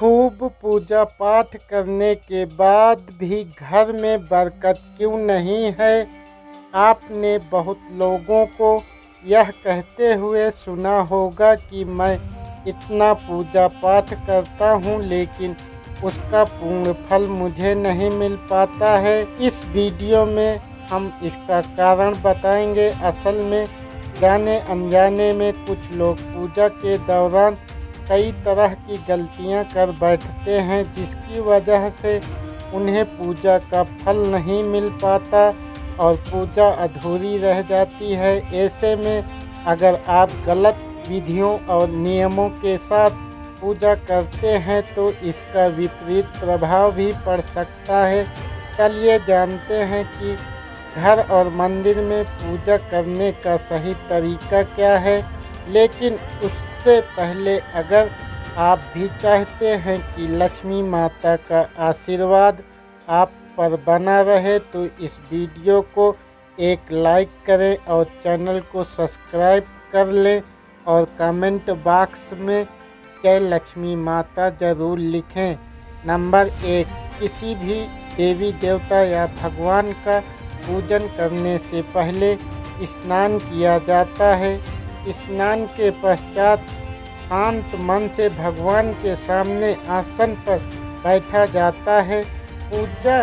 खूब पूजा पाठ करने के बाद भी घर में बरकत क्यों नहीं है। आपने बहुत लोगों को यह कहते हुए सुना होगा कि मैं इतना पूजा पाठ करता हूँ लेकिन उसका पूर्ण फल मुझे नहीं मिल पाता है। इस वीडियो में हम इसका कारण बताएंगे। असल में जाने अनजाने में कुछ लोग पूजा के दौरान कई तरह की गलतियां कर बैठते हैं जिसकी वजह से उन्हें पूजा का फल नहीं मिल पाता और पूजा अधूरी रह जाती है। ऐसे में अगर आप गलत विधियों और नियमों के साथ पूजा करते हैं तो इसका विपरीत प्रभाव भी पड़ सकता है। चलिए जानते हैं कि घर और मंदिर में पूजा करने का सही तरीका क्या है। लेकिन उससे पहले अगर आप भी चाहते हैं कि लक्ष्मी माता का आशीर्वाद आप पर बना रहे तो इस वीडियो को एक लाइक करें और चैनल को सब्सक्राइब कर लें और कमेंट बॉक्स में जय लक्ष्मी माता ज़रूर लिखें। नंबर 1, किसी भी देवी देवता या भगवान का पूजन करने से पहले स्नान किया जाता है। स्नान के पश्चात शांत मन से भगवान के सामने आसन पर बैठा जाता है। पूजा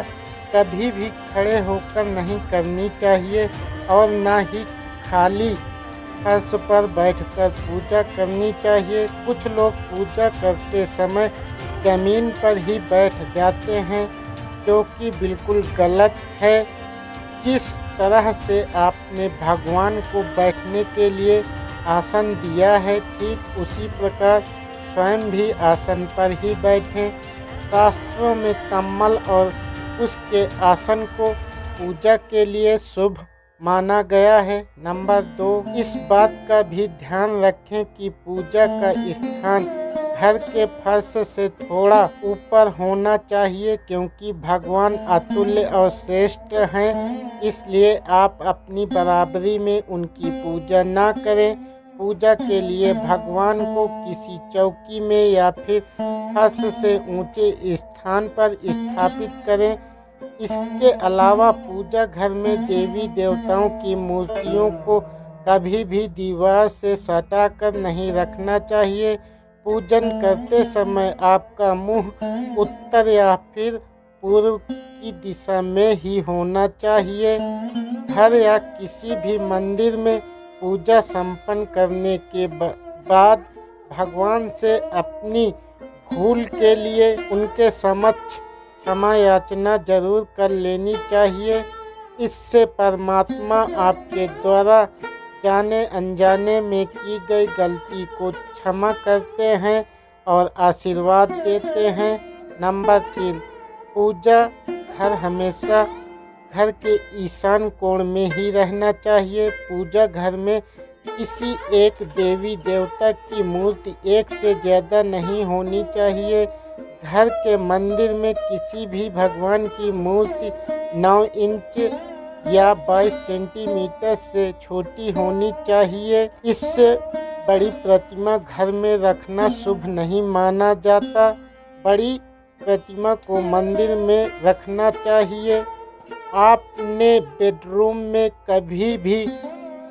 कभी भी खड़े होकर नहीं करनी चाहिए और ना ही खाली फर्श पर बैठकर पूजा करनी चाहिए। कुछ लोग पूजा करते समय जमीन पर ही बैठ जाते हैं जो कि बिल्कुल गलत है। जिस तरह से आपने भगवान को बैठने के लिए आसन दिया है ठीक उसी प्रकार स्वयं भी आसन पर ही बैठें। शास्त्रों में कमल और उसके आसन को पूजा के लिए शुभ माना गया है। नंबर 2, इस बात का भी ध्यान रखें कि पूजा का स्थान घर के फर्श से थोड़ा ऊपर होना चाहिए क्योंकि भगवान अतुल्य और श्रेष्ठ हैं, इसलिए आप अपनी बराबरी में उनकी पूजा ना करें। पूजा के लिए भगवान को किसी चौकी में या फिर फर्श से ऊंचे स्थान पर स्थापित करें। इसके अलावा पूजा घर में देवी देवताओं की मूर्तियों को कभी भी दीवार से सटाकर नहीं रखना चाहिए। पूजन करते समय आपका मुंह उत्तर या फिर पूर्व की दिशा में ही होना चाहिए। घर या किसी भी मंदिर में पूजा संपन्न करने के बाद भगवान से अपनी भूल के लिए उनके समक्ष क्षमा याचना जरूर कर लेनी चाहिए। इससे परमात्मा आपके द्वारा जाने अनजाने में की गई गलती को क्षमा करते हैं और आशीर्वाद देते हैं। नंबर 3, पूजा घर हमेशा घर के ईशान कोण में ही रहना चाहिए। पूजा घर में किसी एक देवी देवता की मूर्ति एक से ज़्यादा नहीं होनी चाहिए। घर के मंदिर में किसी भी भगवान की मूर्ति 9 इंच या 22 सेंटीमीटर से छोटी होनी चाहिए। इससे बड़ी प्रतिमा घर में रखना शुभ नहीं माना जाता। बड़ी प्रतिमा को मंदिर में रखना चाहिए। आपने बेडरूम में कभी भी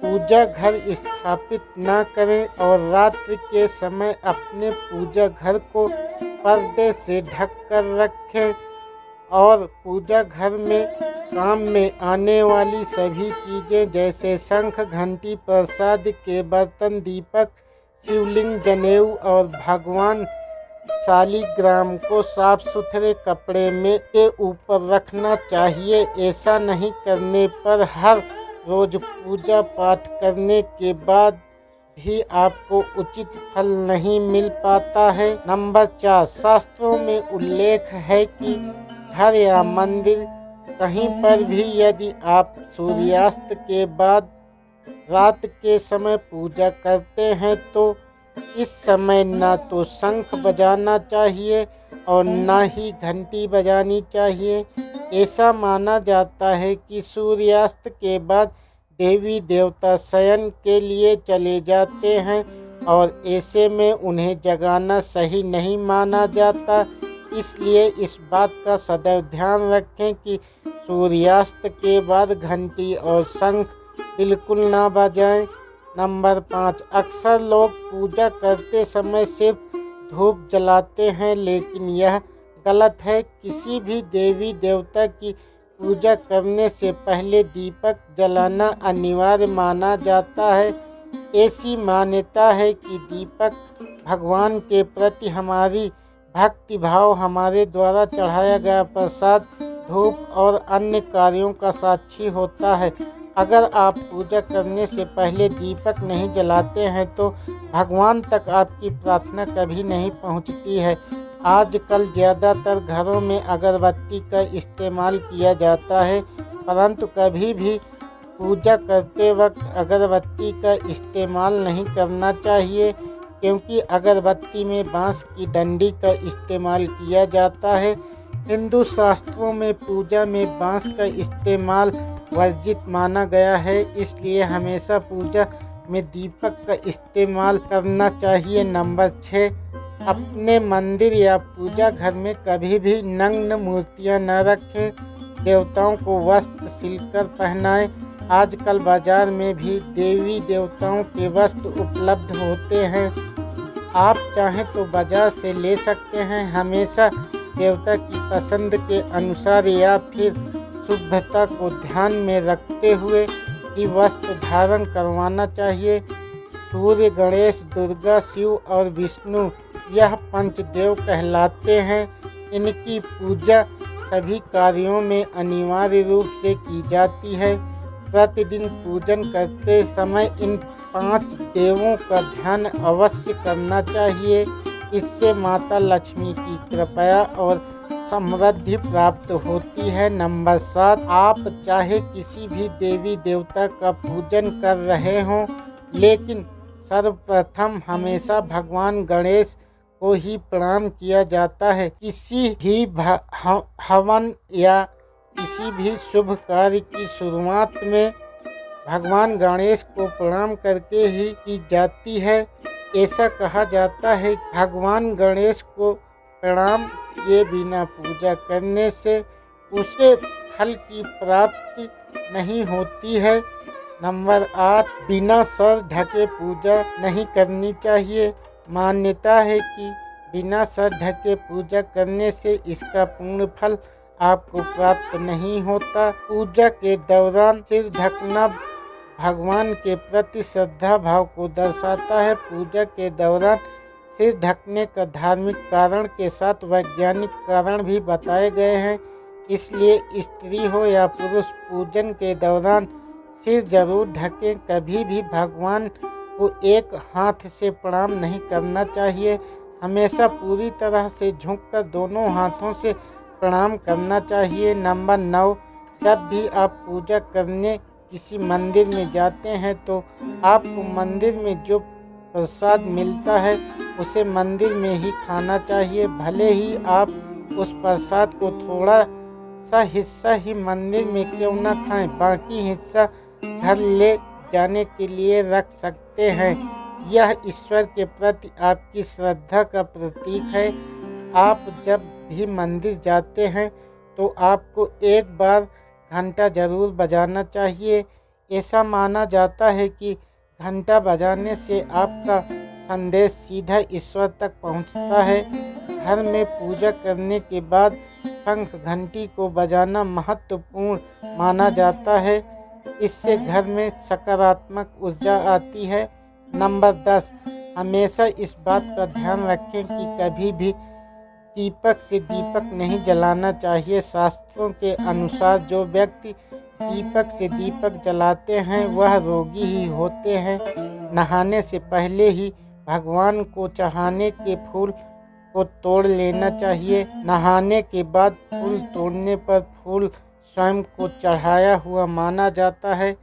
पूजा घर स्थापित ना करें और रात्रि के समय अपने पूजा घर को पर्दे से ढक कर रखें और पूजा घर में काम में आने वाली सभी चीज़ें जैसे शंख, घंटी, प्रसाद के बर्तन, दीपक, शिवलिंग, जनेऊ और भगवान शालिग्राम को साफ सुथरे कपड़े में के ऊपर रखना चाहिए। ऐसा नहीं करने पर हर रोज पूजा पाठ करने के बाद भी आपको उचित फल नहीं मिल पाता है। नंबर 4, शास्त्रों में उल्लेख है कि घर या मंदिर कहीं पर भी यदि आप सूर्यास्त के बाद रात के समय पूजा करते हैं तो इस समय ना तो शंख बजाना चाहिए और ना ही घंटी बजानी चाहिए। ऐसा माना जाता है कि सूर्यास्त के बाद देवी देवता शयन के लिए चले जाते हैं और ऐसे में उन्हें जगाना सही नहीं माना जाता। इसलिए इस बात का सदैव ध्यान रखें कि सूर्यास्त के बाद घंटी और शंख बिल्कुल ना बजाएं। नंबर 5, अक्सर लोग पूजा करते समय सिर्फ धूप जलाते हैं, लेकिन यह गलत है। किसी भी देवी देवता की पूजा करने से पहले दीपक जलाना अनिवार्य माना जाता है। ऐसी मान्यता है कि दीपक भगवान के प्रति हमारी भक्ति भाव, हमारे द्वारा चढ़ाया गया प्रसाद, धूप और अन्य कार्यों का साक्षी होता है। अगर आप पूजा करने से पहले दीपक नहीं जलाते हैं तो भगवान तक आपकी प्रार्थना कभी नहीं पहुंचती है। आजकल ज़्यादातर घरों में अगरबत्ती का इस्तेमाल किया जाता है, परंतु कभी भी पूजा करते वक्त अगरबत्ती का इस्तेमाल नहीं करना चाहिए, क्योंकि अगरबत्ती में बांस की डंडी का इस्तेमाल किया जाता है। हिंदू शास्त्रों में पूजा में बांस का इस्तेमाल वर्जित माना गया है, इसलिए हमेशा पूजा में दीपक का इस्तेमाल करना चाहिए। नंबर 6, अपने मंदिर या पूजा घर में कभी भी नग्न मूर्तियां न रखें। देवताओं को वस्त्र सिलकर पहनाएं। आजकल बाजार में भी देवी देवताओं के वस्त्र उपलब्ध होते हैं, आप चाहें तो बाजार से ले सकते हैं। हमेशा देवता की पसंद के अनुसार या फिर शुभ्रता को ध्यान में रखते हुए ही वस्त्र धारण करवाना चाहिए। सूर्य, गणेश, दुर्गा, शिव और विष्णु यह पंचदेव कहलाते हैं। इनकी पूजा सभी कार्यों में अनिवार्य रूप से की जाती है। प्रतिदिन पूजन करते समय इन 5 देवों का ध्यान अवश्य करना चाहिए। इससे माता लक्ष्मी की कृपा और समृद्धि प्राप्त होती है। नंबर 7, आप चाहे किसी भी देवी देवता का पूजन कर रहे हों, लेकिन सर्वप्रथम हमेशा भगवान गणेश को ही प्रणाम किया जाता है। किसी भी हवन या किसी भी शुभ कार्य की शुरुआत में भगवान गणेश को प्रणाम करके ही की जाती है। ऐसा कहा जाता है कि भगवान गणेश को प्रणाम किए बिना पूजा करने से उसे फल की प्राप्ति नहीं होती है। नंबर 8, बिना सर ढके पूजा नहीं करनी चाहिए। मान्यता है कि बिना सर ढके पूजा करने से इसका पूर्ण फल आपको प्राप्त नहीं होता। पूजा के दौरान सिर ढकना भगवान के प्रति श्रद्धा भाव को दर्शाता है। पूजा के दौरान सिर ढकने का धार्मिक कारण के साथ वैज्ञानिक कारण भी बताए गए हैं, इसलिए स्त्री हो या पुरुष पूजन के दौरान सिर जरूर ढकें। कभी भी भगवान को एक हाथ से प्रणाम नहीं करना चाहिए, हमेशा पूरी तरह से झुककर दोनों हाथों से प्रणाम करना चाहिए। नंबर 9, जब भी आप पूजा करने किसी मंदिर में जाते हैं तो आपको मंदिर में जो प्रसाद मिलता है उसे मंदिर में ही खाना चाहिए। भले ही आप उस प्रसाद को थोड़ा सा हिस्सा ही मंदिर में क्यों न खाएं, बाकी हिस्सा घर ले जाने के लिए रख सकते हैं। यह ईश्वर के प्रति आपकी श्रद्धा का प्रतीक है। आप जब भी मंदिर जाते हैं तो आपको एक बार घंटा जरूर बजाना चाहिए। ऐसा माना जाता है कि घंटा बजाने से आपका संदेश सीधा ईश्वर तक पहुंचता है। घर में पूजा करने के बाद शंख घंटी को बजाना महत्वपूर्ण माना जाता है। इससे घर में सकारात्मक ऊर्जा आती है। नंबर 10, हमेशा इस बात का ध्यान रखें कि कभी भी दीपक से दीपक नहीं जलाना चाहिए। शास्त्रों के अनुसार जो व्यक्ति दीपक से दीपक जलाते हैं वह रोगी ही होते हैं। नहाने से पहले ही भगवान को चढ़ाने के फूल को तोड़ लेना चाहिए। नहाने के बाद फूल तोड़ने पर फूल स्वयं को चढ़ाया हुआ माना जाता है,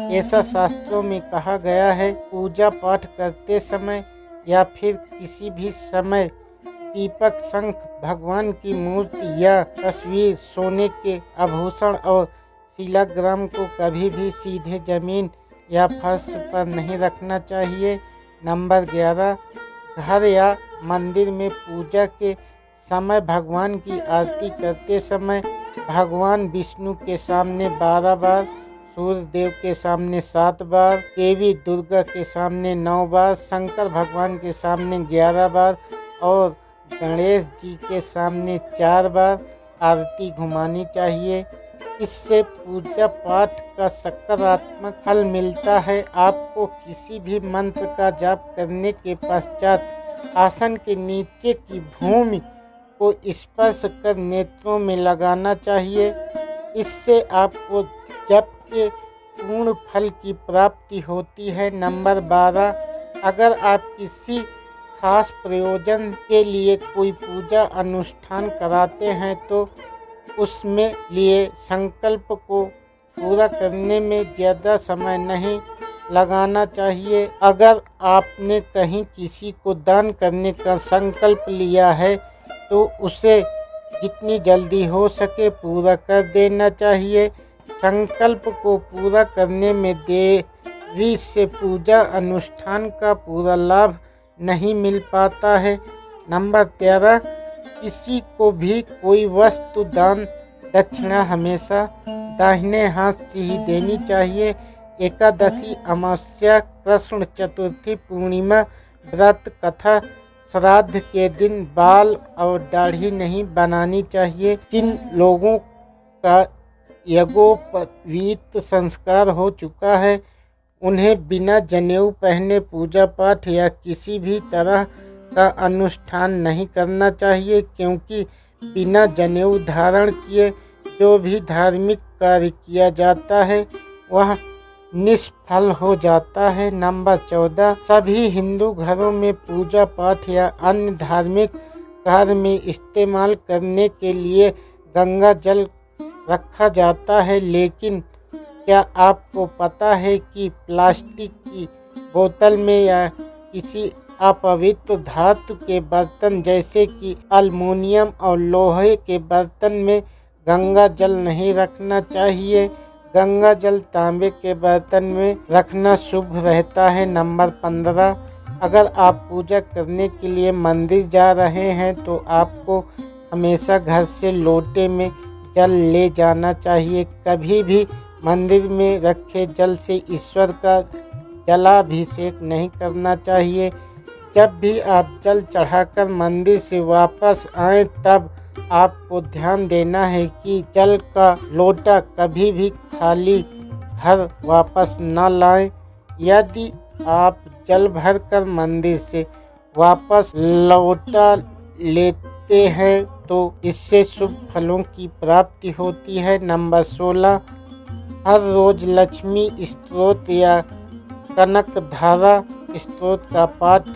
ऐसा शास्त्रों में कहा गया है। पूजा पाठ करते समय या फिर किसी भी समय दीपक, शंख, भगवान की मूर्ति या तस्वीर, सोने के आभूषण और शिलाग्राम को कभी भी सीधे जमीन या फर्श पर नहीं रखना चाहिए। नंबर 11, घर या मंदिर में पूजा के समय भगवान की आरती करते समय भगवान विष्णु के सामने 12 बार, सूर्य देव के सामने 7 बार, देवी दुर्गा के सामने 9 बार, शंकर भगवान के सामने 11 बार और गणेश जी के सामने 4 बार आरती घुमानी चाहिए। इससे पूजा पाठ का सकारात्मक फल मिलता है। आपको किसी भी मंत्र का जाप करने के पश्चात आसन के नीचे की भूमि को स्पर्श कर नेत्रों में लगाना चाहिए। इससे आपको जप के पूर्ण फल की प्राप्ति होती है। नंबर 12, अगर आप किसी खास प्रयोजन के लिए कोई पूजा अनुष्ठान कराते हैं तो उसमें लिए संकल्प को पूरा करने में ज़्यादा समय नहीं लगाना चाहिए। अगर आपने कहीं किसी को दान करने का संकल्प लिया है तो उसे जितनी जल्दी हो सके पूरा कर देना चाहिए। संकल्प को पूरा करने में देरी से पूजा अनुष्ठान का पूरा लाभ नहीं मिल पाता है। नंबर 13, किसी को भी कोई वस्तु दान दक्षिणा हमेशा दाहिने हाथ से ही देनी चाहिए। एकादशी, अमावस्या, कृष्ण चतुर्थी, पूर्णिमा, व्रत, कथा, श्राद्ध के दिन बाल और दाढ़ी नहीं बनानी चाहिए। जिन लोगों का यज्ञोपवीत संस्कार हो चुका है उन्हें बिना जनेऊ पहने पूजा पाठ या किसी भी तरह का अनुष्ठान नहीं करना चाहिए, क्योंकि बिना जनेऊ धारण किए जो भी धार्मिक कार्य किया जाता है वह निष्फल हो जाता है। नंबर 14, सभी हिंदू घरों में पूजा पाठ या अन्य धार्मिक कार्य में इस्तेमाल करने के लिए गंगा जल रखा जाता है, लेकिन क्या आपको पता है कि प्लास्टिक की बोतल में या किसी अपवित्र धातु के बर्तन जैसे कि एल्युमिनियम और लोहे के बर्तन में गंगा जल नहीं रखना चाहिए। गंगा जल तांबे के बर्तन में रखना शुभ रहता है। नंबर 15, अगर आप पूजा करने के लिए मंदिर जा रहे हैं तो आपको हमेशा घर से लोटे में जल ले जाना चाहिए। कभी भी मंदिर में रखे जल से ईश्वर का जलाभिषेक नहीं करना चाहिए। जब भी आप जल चढ़ाकर मंदिर से वापस आएं तब आपको ध्यान देना है कि जल का लोटा कभी भी खाली घर वापस न लाएं। यदि आप जल भरकर मंदिर से वापस लौटा लेते हैं तो इससे शुभ फलों की प्राप्ति होती है। नंबर 16, हर रोज लक्ष्मी स्तोत्र या कनक धारा स्तोत्र का पाठ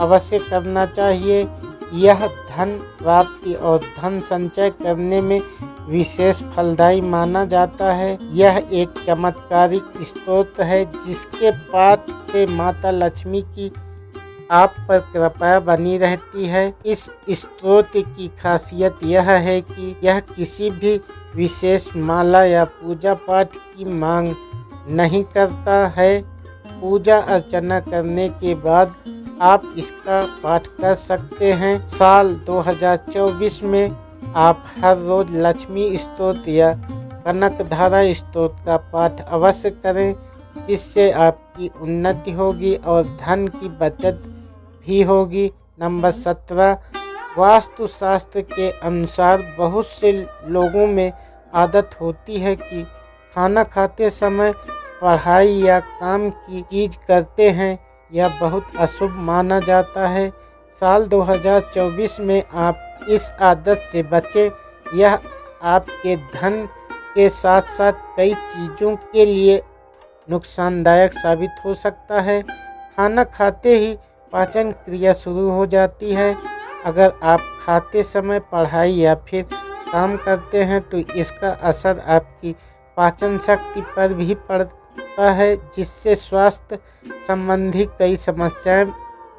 अवश्य करना चाहिए। यह धन प्राप्ति और धन संचय करने में विशेष फलदायी माना जाता है। यह एक चमत्कारिक स्तोत्र है जिसके पाठ से माता लक्ष्मी की आप पर कृपा बनी रहती है। इस स्तोत्र की खासियत यह है कि यह किसी भी विशेष माला या पूजा पाठ की मांग नहीं करता है। पूजा अर्चना करने के बाद आप इसका पाठ कर सकते हैं। साल 2024 में आप हर रोज लक्ष्मी स्तोत्र या कनक धारा स्तोत्र का पाठ अवश्य करें, जिससे आपकी उन्नति होगी और धन की बचत भी होगी। नंबर 17, वास्तुशास्त्र के अनुसार बहुत से लोगों में आदत होती है कि खाना खाते समय पढ़ाई या काम की चीज करते हैं। यह बहुत अशुभ माना जाता है। साल 2024 में आप इस आदत से बचें। यह आपके धन के साथ साथ कई चीज़ों के लिए नुकसानदायक साबित हो सकता है। खाना खाते ही पाचन क्रिया शुरू हो जाती है। अगर आप खाते समय पढ़ाई या फिर काम करते हैं तो इसका असर आपकी पाचन शक्ति पर भी पड़ता है, जिससे स्वास्थ्य संबंधी कई समस्याएं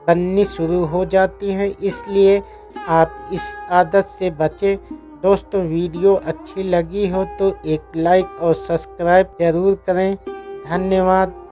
बननी शुरू हो जाती हैं। इसलिए आप इस आदत से बचें। दोस्तों, वीडियो अच्छी लगी हो तो एक लाइक और सब्सक्राइब जरूर करें। धन्यवाद।